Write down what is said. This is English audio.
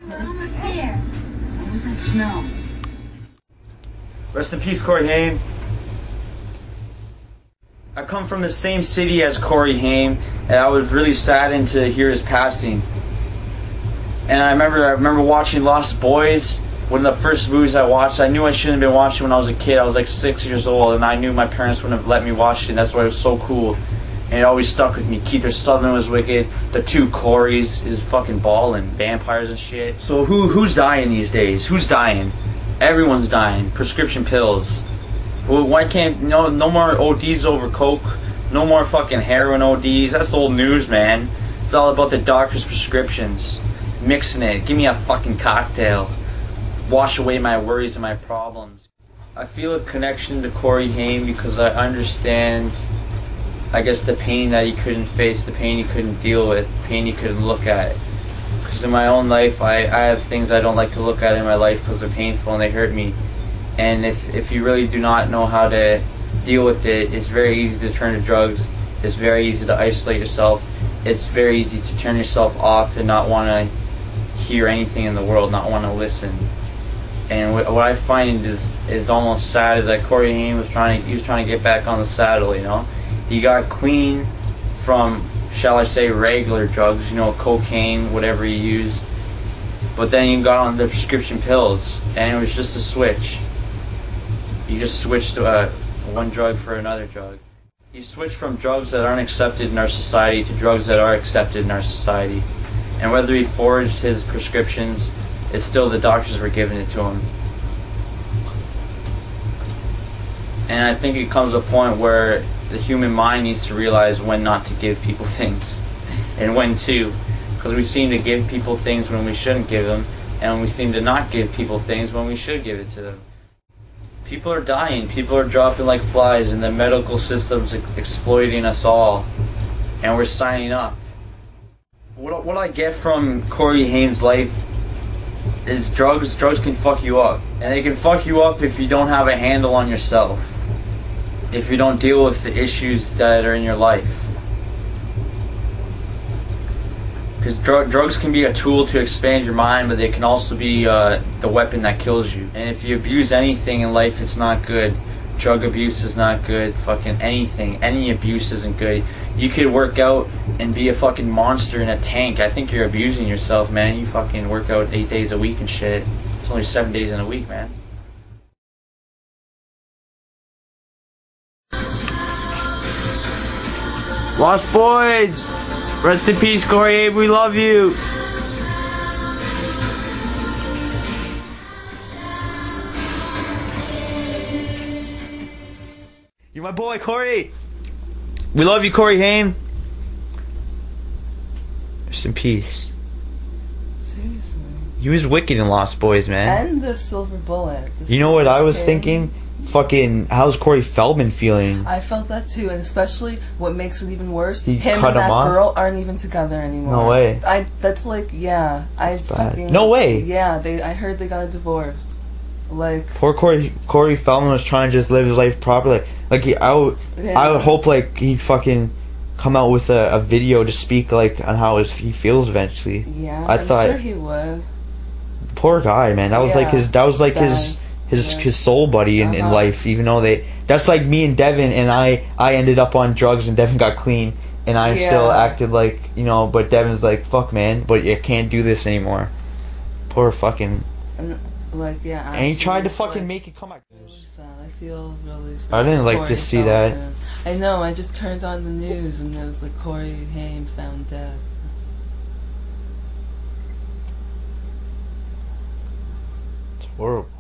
We're almost there. What was that smell? Rest in peace, Corey Haim. I come from the same city as Corey Haim, and I was really saddened to hear his passing. And I remember watching Lost Boys. One of the first movies I watched. I knew I shouldn't have been watching when I was a kid. I was like 6 years old, and I knew my parents wouldn't have let me watch it. And that's why it was so cool, and it always stuck with me. Kiefer Sutherland was wicked. The two Coreys is fucking balling, vampires and shit. So who's dying these days? Who's dying? Everyone's dying. Prescription pills. Well, why can't no more ODs over coke? No more fucking heroin ODs. That's old news, man. It's all about the doctor's prescriptions. Mixing it. Give me a fucking cocktail. Wash away my worries and my problems. I feel a connection to Corey Haim because I understand, I guess, the pain that he couldn't face, the pain he couldn't deal with, the pain he couldn't look at. Because in my own life, I have things I don't like to look at in my life because they're painful and they hurt me. And if you really do not know how to deal with it, it's very easy to turn to drugs. It's very easy to isolate yourself. It's very easy to turn yourself off and not want to hear anything in the world, not want to listen. And what I find is almost sad is that Corey Haim was trying to get back on the saddle. You know, he got clean from, shall I say, regular drugs. You know, cocaine, whatever he used. But then he got on the prescription pills, and it was just a switch. You just switched to one drug for another drug. He switched from drugs that aren't accepted in our society to drugs that are accepted in our society. And whether he forged his prescriptions, it's still the doctors were giving it to him. And I think it comes to a point where the human mind needs to realize when not to give people things and when to. Because we seem to give people things when we shouldn't give them, and we seem to not give people things when we should give it to them. People are dying, people are dropping like flies, and the medical system's exploiting us all, and we're signing up. What I get from Corey Haim's life is drugs can fuck you up. And they can fuck you up if you don't have a handle on yourself. If you don't deal with the issues that are in your life. Because drugs can be a tool to expand your mind, but they can also be the weapon that kills you. And if you abuse anything in life, it's not good. Drug abuse is not good. Fucking anything. Any abuse isn't good. You could work out and be a fucking monster in a tank. I think you're abusing yourself, man. You fucking work out 8 days a week and shit. It's only 7 days in a week, man. Lost Boys! Rest in peace, Corey Haim. We love you. You're my boy, Corey. We love you, Corey Haim. Rest in peace. Seriously. He was wicked in Lost Boys, man. And the silver bullet. You know what I was thinking? Fucking, how's Corey Feldman feeling? I felt that too, and especially what makes it even worse, He him cut and that him off? girl aren't even together anymore. No way. That's like, yeah. No way. Yeah, I heard they got a divorce. Like, Poor Corey Feldman was trying to just live his life properly. Like, I would hope, like, he'd fucking come out with a video to speak, like, on how he feels eventually. yeah, I'm sure he would. Poor guy, man. That was like his soul buddy in life. Even though that's like me and Devin, and I ended up on drugs and Devin got clean, and I still acted like, you know, but Devin's like, fuck, man, but you can't do this anymore. Poor fucking. And, like, yeah. And he tried to fucking make it come back. Really sad. I feel really. I didn't like to see that. I know. I just turned on the news and it was like Corey Haim found dead. It's horrible.